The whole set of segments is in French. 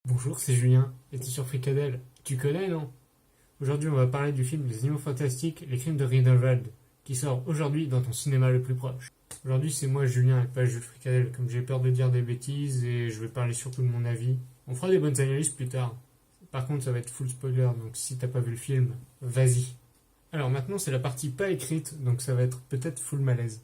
Bonjour, c'est Julien, et t'es sur Fricadelle. Tu connais, non? Aujourd'hui, on va parler du film Les Animaux Fantastiques, les crimes de Grindelwald, qui sort aujourd'hui dans ton cinéma le plus proche. Aujourd'hui, c'est moi, Julien, et pas Jules Fricadelle, comme j'ai peur de dire des bêtises, et je vais parler surtout de mon avis. On fera des bonnes analyses plus tard. Par contre, ça va être full spoiler, donc si t'as pas vu le film, vas-y. Alors maintenant, c'est la partie pas écrite, donc ça va être peut-être full malaise.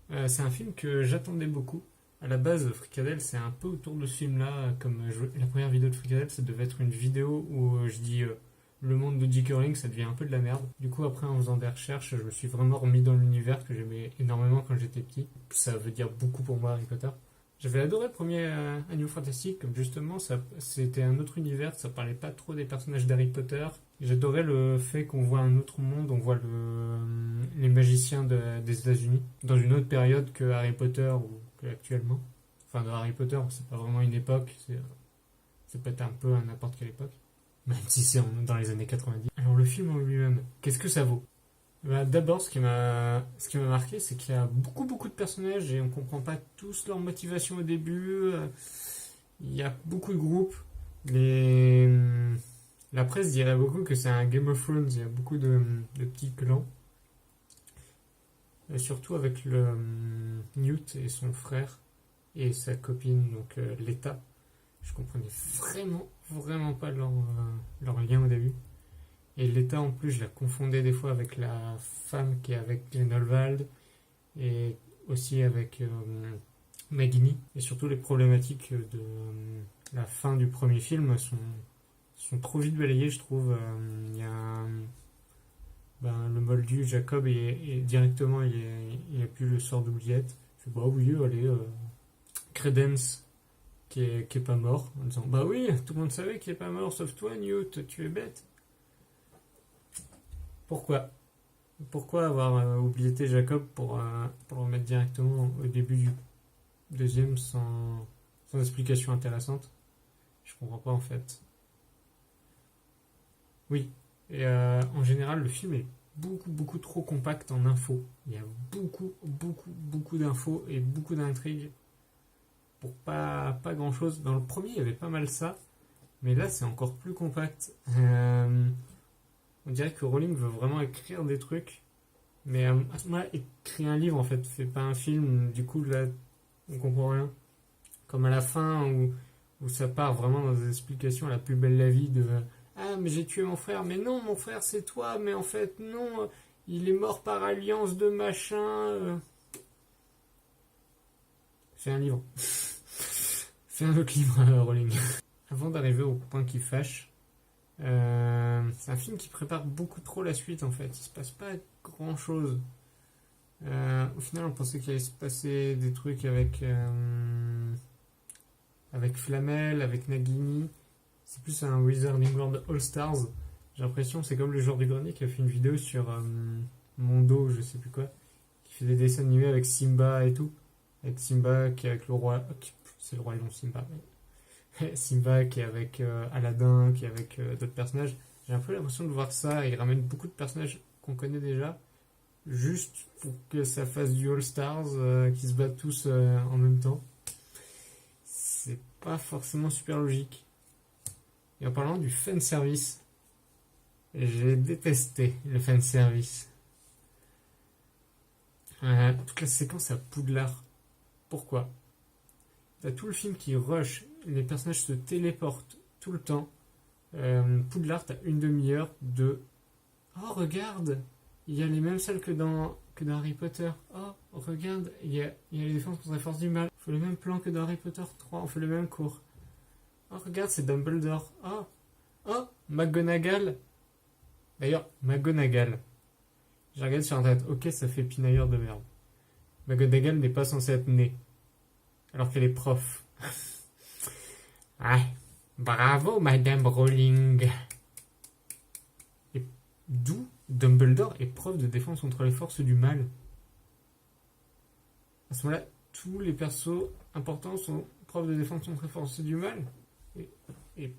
C'est un film que j'attendais beaucoup. À la base, Fricadelle, c'est un peu autour de ce film-là. Comme la première vidéo de Fricadelle, ça devait être une vidéo où je dis le monde de J.K. Rowling, ça devient un peu de la merde. Du coup, après, en faisant des recherches, je me suis vraiment remis dans l'univers que j'aimais énormément quand j'étais petit. Ça veut dire beaucoup pour moi, Harry Potter. J'avais adoré le premier Animaux Fantastiques, comme justement, c'était un autre univers, ça parlait pas trop des personnages d'Harry Potter. J'adorais le fait qu'on voit un autre monde, on voit les magiciens des États-Unis, dans une autre période que Harry Potter ou que actuellement. Enfin, de Harry Potter, c'est pas vraiment une époque, c'est peut-être un peu à n'importe quelle époque, même si c'est dans les années 90. Alors, le film en lui-même, qu'est-ce que ça vaut? Bah, d'abord, ce qui m'a marqué, c'est qu'il y a beaucoup de personnages et on comprend pas tous leur motivation au début. Il y a beaucoup de groupes. La presse dirait beaucoup que c'est un Game of Thrones. Il y a beaucoup de petits clans. Et surtout avec Newt et son frère et sa copine, donc Leta. Je comprenais vraiment pas leur lien au début. Et Leta, en plus, je la confondais des fois avec la femme qui est avec Grindelwald et aussi avec Nagini. Et surtout, les problématiques de la fin du premier film sont trop vite balayées, je trouve. Il y a le moldu, Jacob, et directement, il a plus le sort d'oubliette. Je fais, bah oui, allez, Credence, qui est pas mort, en disant, bah oui, tout le monde savait qu'il est pas mort, sauf toi, Newt, tu es bête. Pourquoi avoir oublié Jacob pour le remettre directement au début du deuxième sans explication intéressante? Je comprends pas en fait. Oui, et en général, le film est beaucoup trop compact en infos. Il y a beaucoup d'infos et beaucoup d'intrigues pour pas grand chose. Dans le premier, il y avait pas mal ça, mais là, c'est encore plus compact. On dirait que Rowling veut vraiment écrire des trucs, mais à ce moment-là, écrit un livre en fait, fait pas un film. Du coup, là, on comprend rien. Comme à la fin où ça part vraiment dans des explications à la plus belle la vie de ah, mais j'ai tué mon frère, mais non, mon frère c'est toi, mais en fait, non, il est mort par alliance de machin. Fais un livre. Fais un autre livre, Rowling. Avant d'arriver au point qui fâche, c'est un film qui prépare beaucoup trop la suite en fait. Il se passe pas grand chose. Au final, on pensait qu'il allait se passer des trucs avec Flamel, avec Nagini. C'est plus un Wizarding World All Stars. J'ai l'impression que c'est comme le joueur du grenier qui a fait une vidéo sur Mondo, je sais plus quoi, qui fait des dessins animés avec Simba et tout. Avec Simba qui est avec le roi. C'est le roi lion, Simba. Simba qui est avec Aladdin, qui est avec d'autres personnages. J'ai un peu l'impression de voir ça. Il ramène beaucoup de personnages qu'on connaît déjà, juste pour que ça fasse du All Stars, qui se battent tous en même temps. C'est pas forcément super logique. Et en parlant du fanservice, j'ai détesté le fanservice. Toute la séquence à Poudlard. Pourquoi? T'as tout le film qui rush, les personnages se téléportent tout le temps. Poudlard, t'as une demi-heure de oh, regarde, il y a les mêmes salles que dans Harry Potter. Oh, regarde, il y a les défenses contre les forces du mal. On fait le même plan que dans Harry Potter 3, on fait le même cours. Oh, regarde, c'est Dumbledore. Oh, McGonagall. D'ailleurs, McGonagall. J'ai regardé sur internet. Ok, ça fait pinailleur de merde. McGonagall n'est pas censée être née. Alors qu'elle est prof. Ah, bravo, Madame Rowling. Et d'où Dumbledore est prof de défense contre les forces du mal. À ce moment-là, tous les persos importants sont profs de défense contre les forces du mal. Et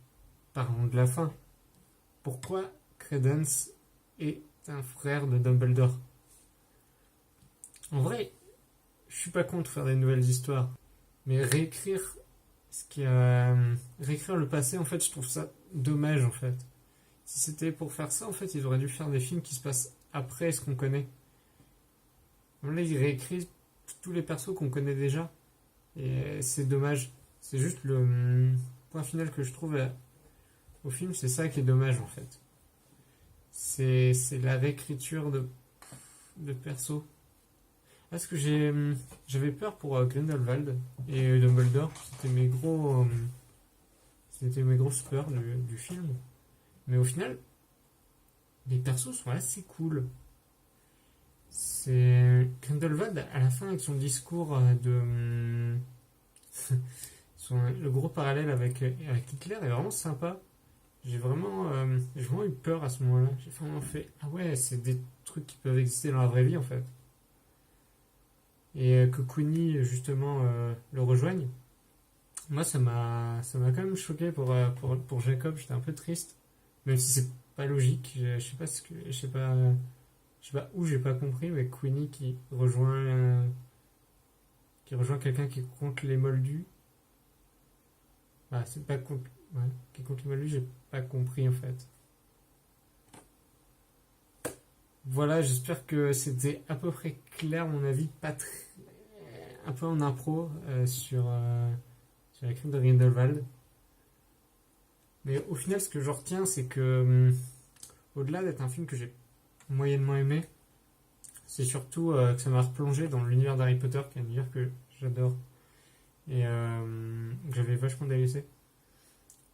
parlons de la fin. Pourquoi Credence est un frère de Dumbledore? En vrai, je suis pas contre faire des nouvelles histoires, mais réécrire Ce qui réécrire le passé, en fait, je trouve ça dommage, en fait. Si c'était pour faire ça, en fait, ils auraient dû faire des films qui se passent après ce qu'on connaît. Là, ils réécrivent tous les persos qu'on connaît déjà. Et c'est dommage. C'est juste le point final que je trouve au film, c'est ça qui est dommage, en fait. C'est la réécriture de persos. Parce que j'avais peur pour Grindelwald et Dumbledore. C'était mes grosses peurs du film. Mais au final, les persos sont assez cool. C'est Grindelwald à la fin avec son discours le gros parallèle avec Hitler est vraiment sympa. J'ai vraiment eu peur à ce moment-là. J'ai vraiment fait ah ouais, c'est des trucs qui peuvent exister dans la vraie vie en fait. Et que Queenie justement le rejoigne. Moi ça m'a quand même choqué pour Jacob. J'étais un peu triste, même si c'est pas logique. Je sais pas où j'ai pas compris, mais Queenie qui rejoint quelqu'un qui est contre les moldus. Bah, c'est pas contre, ouais, qui est contre les moldus, j'ai pas compris en fait. Voilà, j'espère que c'était à peu près clair mon avis, pas très, un peu en impro sur la crime de Grindelwald. Mais au final, ce que je retiens, c'est que au-delà d'être un film que j'ai moyennement aimé, c'est surtout que ça m'a replongé dans l'univers d'Harry Potter, qui est un univers que j'adore et que j'avais vachement délaissé.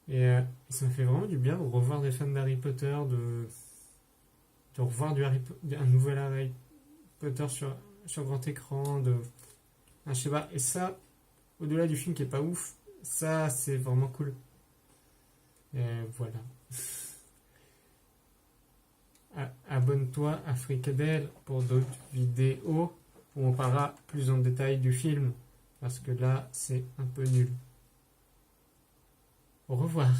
Et ça me fait vraiment du bien de revoir des fans d'Harry Potter, de revoir un nouvel Harry Potter sur grand écran, je sais pas. Et ça, au-delà du film qui est pas ouf, ça c'est vraiment cool. Et voilà. Abonne-toi à Fricadelle pour d'autres vidéos où on parlera plus en détail du film. Parce que là, c'est un peu nul. Au revoir.